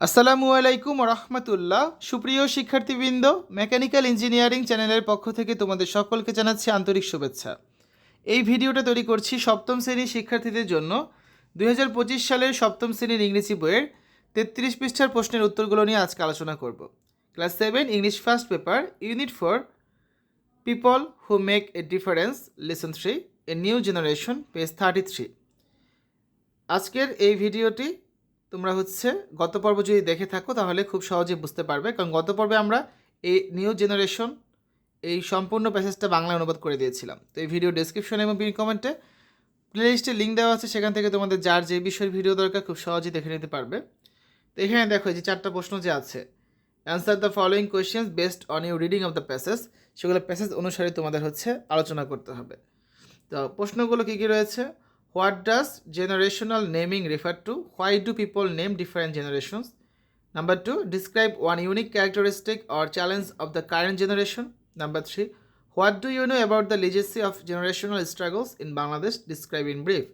আসসালামু আলাইকুম রহমতুল্লাহ। সুপ্রিয় শিক্ষার্থীবৃন্দ, মেকানিক্যাল ইঞ্জিনিয়ারিং চ্যানেলের পক্ষ থেকে তোমাদের সকলকে জানাচ্ছি আন্তরিক শুভেচ্ছা। এই ভিডিওটা তৈরি করছি সপ্তম শ্রেণীর শিক্ষার্থীদের জন্য। 2025 সালের সপ্তম শ্রেণীর ইংরেজি বইয়ের 33 পৃষ্ঠার প্রশ্নের উত্তরগুলো নিয়ে আজকে আলোচনা করব। Class 7 English first paper, unit 4, people who make a difference, lesson 3, a new generation, page 33। আজকের এই ভিডিওটি তোমরা গত পর্ব যদি দেখে থাকো তাহলে খুব সহজে বুঝতে পারবে, কারণ গত পর্বে আমরা এই নিউ জেনারেশন এই সম্পূর্ণ প্যাসেজটা বাংলায় অনুবাদ করে দিয়েছিলাম। তো এই ভিডিও ডেসক্রিপশনে এবং পিন কমেন্টে প্লেলিস্টে লিঙ্ক দেওয়া আছে, সেখান থেকে তোমাদের যার যে বিষয়ের ভিডিও দরকার খুব সহজেই দেখে নিতে পারবে। তো এখানে দেখো যে 4টা প্রশ্ন যে আছে, answer the following questions based on you reading of the passage, সেগুলো প্যাসেজ অনুসারে তোমাদের আলোচনা করতে হবে। তো প্রশ্নগুলো কী কী রয়েছে? What does generational naming refer to? Why do people name different generations? Number 2, describe one unique characteristic or challenge of the current generation. Number 3, what do you know about the legacy of generational struggles in Bangladesh, describe in brief.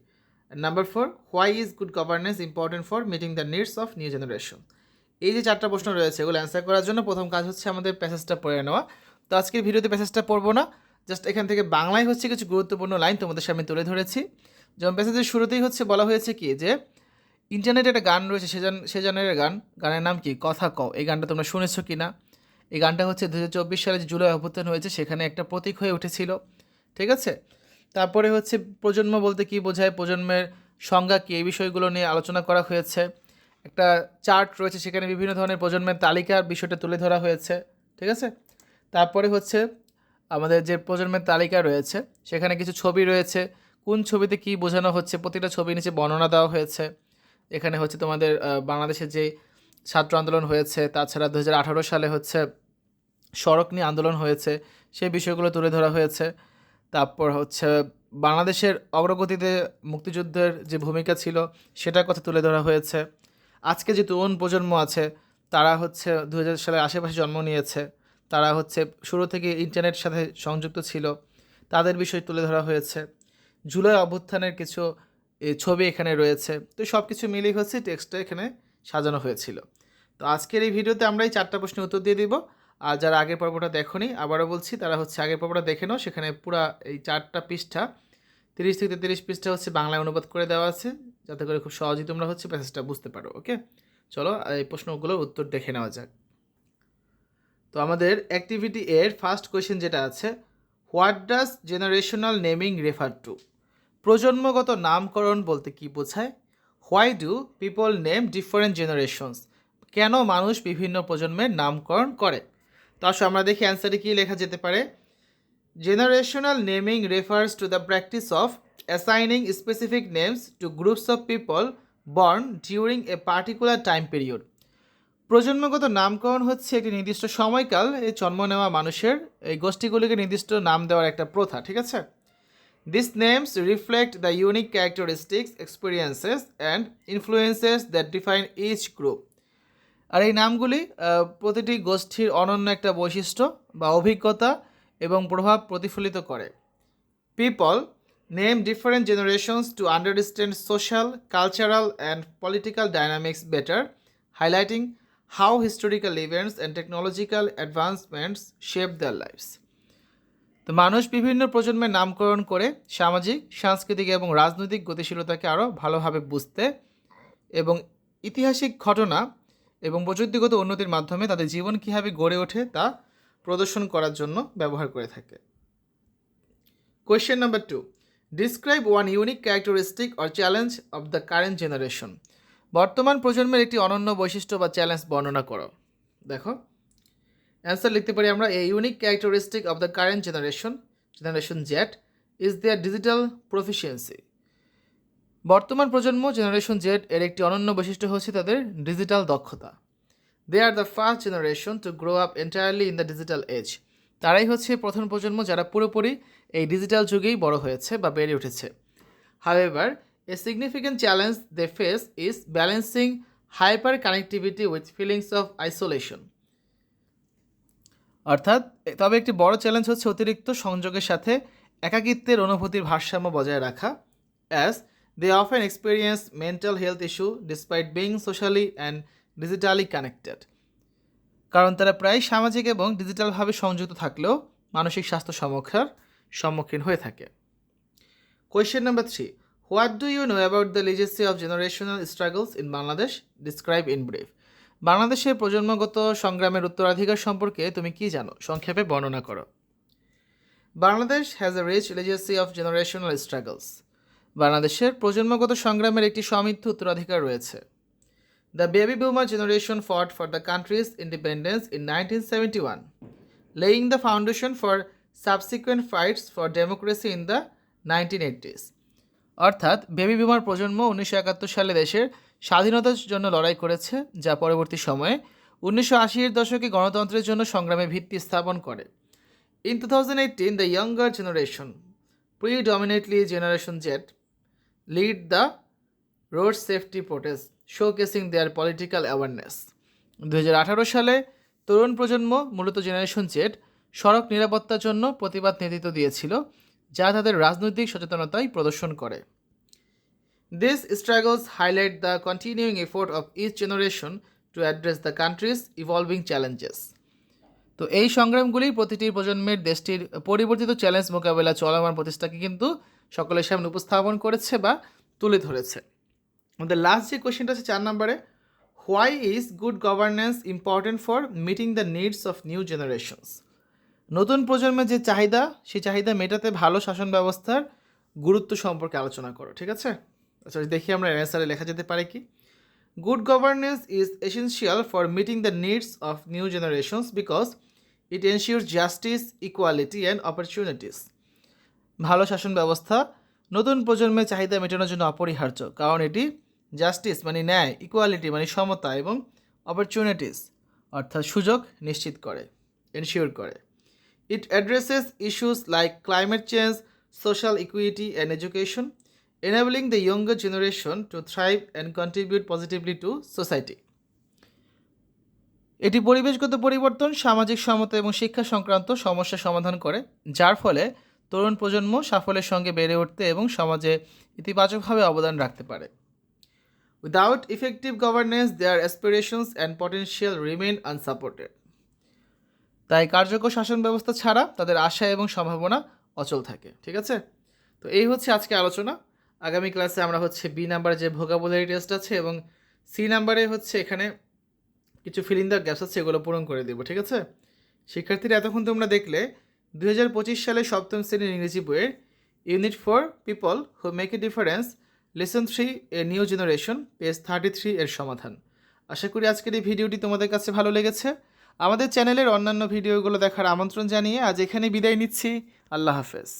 Number 4, why is good governance important for meeting the needs of new generation. এই যে 4টা প্রশ্ন রয়েছে, এগুলো answer করার জন্য প্রথম কাজ আমাদের প্যাসেজটা পড়ে নেওয়া। তো আজকের ভিডিওতে প্যাসেজটা পড়বো না, জাস্ট এখান থেকে বাংলায় কিছু গুরুত্বপূর্ণ লাইন তোমাদের সামনে তুলে ধরেছি। যেমন প্যাসেজের শুরুতেই বলা হয়েছে কি যে ইন্টারনেটে একটা গান রয়েছে, সেজনের গানের নাম কি? কথা কও। এই গানটা তোমরা শুনেছো কি না? এই গানটা 2024 সালে যে জুলাই অভ্যুত্থান হয়েছে সেখানে একটা প্রতীক হয়ে উঠেছিল, ঠিক আছে? তারপরে প্রজন্ম বলতে কি বোঝায়, প্রজন্মের সংজ্ঞা কী, এই বিষয়গুলো নিয়ে আলোচনা করা হয়েছে। একটা চার্ট রয়েছে, সেখানে বিভিন্ন ধরনের প্রজন্মের তালিকার বিষয়টা তুলে ধরা হয়েছে, ঠিক আছে? তারপরে আমাদের যে প্রজন্মের তালিকা রয়েছে সেখানে কিছু ছবি রয়েছে, কোন ছবিতে কি বোঝানো হচ্ছে প্রতিটা ছবির নিচে বর্ণনা দেওয়া হয়েছে। এখানে তোমাদের বাংলাদেশের যে ছাত্র আন্দোলন হয়েছে, তাছাড়া 2018 সালে সড়ক নিয়ে আন্দোলন হয়েছে, সেই বিষয়গুলো তুলে ধরা হয়েছে। তারপর বাংলাদেশের অগ্রগতিতে মুক্তিযুদ্ধের যে ভূমিকা ছিল সেটার কথা তুলে ধরা হয়েছে। আজকে যে তরুণ প্রজন্ম আছে তারা 2000 সালের আশেপাশে জন্ম নিয়েছে, তারা শুরু থেকে ইন্টারনেটের সাথে সংযুক্ত ছিল, তাদের বিষয় তুলে ধরা হয়েছে। জুলাই অভ্যুত্থানের কিছু ছবি এখানে রয়েছে। তো সব কিছু মিলিয়ে টেক্সটটা এখানে সাজানো হয়েছিল। তো আজকের এই ভিডিওতে আমরা এই 4টা প্রশ্নের উত্তর দিয়ে দিব। আর যারা আগের পর্বটা দেখোনি, আবারও বলছি, তারা আগের পর্বটা দেখে নাও। সেখানে পুরো এই 4টা পৃষ্ঠা 30 থেকে 33 পৃষ্ঠা বাংলায় অনুবাদ করে দেওয়া আছে, যাতে করে খুব সহজেই তোমরা প্যাসেজটা বুঝতে পারো। ওকে, চলো এই প্রশ্নগুলোর উত্তর দেখে নেওয়া যাক। তো আমাদের অ্যাক্টিভিটি এর ফার্স্ট কোয়েশ্চেন যেটা আছে, what does generational naming refer to? প্রজন্মগত নামকরণ বলতে কি বোঝায়? Why do people name different generations? কেন মানুষ বিভিন্ন প্রজন্মের নামকরণ করে? তো আসলে আমরা দেখি অ্যান্সারে কী লেখা যেতে পারে। Generational naming refers to the practice of assigning specific names to groups of people born during a particular time period. প্রজন্মগত নামকরণ একটি নির্দিষ্ট সময়কাল এই জন্ম নেওয়া মানুষের এই গোষ্ঠীগুলিকে নির্দিষ্ট নাম দেওয়ার একটা প্রথা, ঠিক আছে? These names reflect the unique characteristics, experiences and influences that define each group. আর এই নামগুলি প্রতিটি গোষ্ঠীর অনন্য একটা বৈশিষ্ট্য বা অভিজ্ঞতা এবং প্রভাব প্রতিফলিত করে। People name different generations to understand social, cultural and political dynamics better, highlighting how historical events and technological advancements shape their lives. তো মানুষ বিভিন্ন প্রজন্মের নামকরণ করে সামাজিক, সাংস্কৃতিক এবং রাজনৈতিক গতিশীলতাকে আরও ভালোভাবে বুঝতে এবং ঐতিহাসিক ঘটনা এবং প্রযুক্তিগত উন্নতির মাধ্যমে তাদের জীবন কীভাবে গড়ে ওঠে তা প্রদর্শন করার জন্য ব্যবহার করে থাকে। Question number 2, describe one unique characteristic or challenge of the current generation. বর্তমান প্রজন্মের একটি অনন্য বৈশিষ্ট্য বা চ্যালেঞ্জ বর্ণনা করো। দেখো অ্যান্সার লিখতে পারি আমরা, a unique characteristic of the current generation Z is their digital proficiency. বর্তমান প্রজন্ম জেনারেশন জেড এর একটি অনন্য বৈশিষ্ট্য তাদের ডিজিটাল দক্ষতা। They are the first generation to grow up entirely in the digital age. তারাই প্রথম প্রজন্ম যারা পুরোপুরি এই ডিজিটাল যুগেই বড় হয়েছে বা বেড়ে উঠেছে। However, a significant challenge they face is balancing hyper connectivity with feelings of isolation. অর্থাৎ তবে একটি বড় চ্যালেঞ্জ অতিরিক্ত সংযোগের সাথে একাকিত্বের অনুভূতির ভারসাম্য বজায় রাখা। As they often experience mental health issue despite being socially and digitally connected, কারণ তারা প্রায় সামাজিক এবং ডিজিটালভাবে সংযুক্ত থাকলেও মানসিক স্বাস্থ্য সমস্যার সম্মুখীন হয়ে থাকে। Question number 3, what do you know about the legacy of generational struggles in Bangladesh, describe in brief. বাংলাদেশের প্রজন্মগত সংগ্রামের উত্তরাধিকার সম্পর্কে তুমি কি জানো, সংক্ষেপে বর্ণনা করো। Bangladesh has a rich legacy of generational struggles. বাংলাদেশের প্রজন্মগত সংগ্রামের একটি সমৃদ্ধ উত্তরাধিকার রয়েছে। The baby boomer generation fought for the country's independence in 1971, laying the foundation for subsequent fights for democracy in the 1980s. অর্থাৎ বেবি বুমার প্রজন্ম 1971 সালে দেশের স্বাধীনতার জন্য লড়াই করেছে, যা পরবর্তী সময়ে 1980-এর দশকে গণতন্ত্রের জন্য সংগ্রামের ভিত্তি স্থাপন করে। In 2018, the younger generation, predominantly Generation Z, lead the road safety protest, showcasing their political awareness. 2018 সালে তরুণ প্রজন্ম, মূলত জেনারেশন জেড, সড়ক নিরাপত্তার জন্য প্রতিবাদ নেতৃত্ব দিয়েছিল, যা তাদের রাজনৈতিক সচেতনতাই প্রদর্শন করে। These struggles highlight the continuing effort of each generation to address the country's evolving challenges. তো এই সংগ্রামগুলি প্রতিটি প্রজন্মের দেশটির পরিবর্তিত চ্যালেঞ্জ মোকাবেলা চলমান প্রচেষ্টাকে কিন্তু সকলের সামনে উপস্থাপন করেছে বা তুলে ধরেছে। আমাদের লাস্ট যে কোয়েশ্চেনটা আছে 4 নম্বরে, why is good governance important for meeting the needs of new generations. নতুন প্রজন্মের যে চাহিদা, সেই চাহিদা মেটাতে ভালো শাসন ব্যবস্থার গুরুত্ব সম্পর্কে আলোচনা করো। ঠিক আছে, আচ্ছা দেখি আমরা অ্যান্সারে লেখা যেতে পারে কি। Good governance is essential for meeting the needs of new generations because it ensure justice, equality and opportunities. ভালো শাসন ব্যবস্থা নতুন প্রজন্মের চাহিদা মেটানোর জন্য অপরিহার্য, কারণ এটি জাস্টিস মানে ন্যায়, ইকুয়ালিটি মানে সমতা এবং অপরচুনিটিস অর্থাৎ সুযোগ নিশ্চিত করে, এনশিওর করে। It addresses issues like climate change, social equity and education, enabling the younger generation to thrive and contribute positively to society. এটি পরিবেশগত পরিবর্তন, সামাজিক সমতা এবং শিক্ষা সংক্রান্ত সমস্যা সমাধান করে, যার ফলে তরুণ প্রজন্ম সাফল্যের সঙ্গে বেড়ে উঠতে এবং সমাজে ইতিবাচকভাবে অবদান রাখতে পারে। Without effective governance, their aspirations and potential remain unsupported. তাই কার্যকর শাসন ব্যবস্থা ছাড়া তাদের আশা এবং সম্ভাবনা অচল থাকে। ঠিক আছে, তো এই হচ্ছে আজকে আলোচনা। আগামী ক্লাসে আমরা হচ্ছে বি নাম্বারে যে ভোকাবুলারি টেস্ট আছে এবং সি নাম্বারে হচ্ছে এখানে কিছু ফিল ইন দ্য গ্যাপস আছে, এগুলো পূরণ করে দেবো। ঠিক আছে, শিক্ষার্থীরা এতক্ষণ তোমরা দেখলে 2025 সালে সপ্তম শ্রেণীর ইংরেজি বইয়ের unit 4 people who make a difference lesson 3 a new generation page 33 এর সমাধান। আশা করি আজকের এই ভিডিওটি তোমাদের কাছে ভালো লেগেছে। আমাদের চ্যানেলের অন্যান্য ভিডিওগুলো দেখার আমন্ত্রণ জানিয়ে আজ এখানে বিদায় নিচ্ছি। আল্লাহ হাফেজ।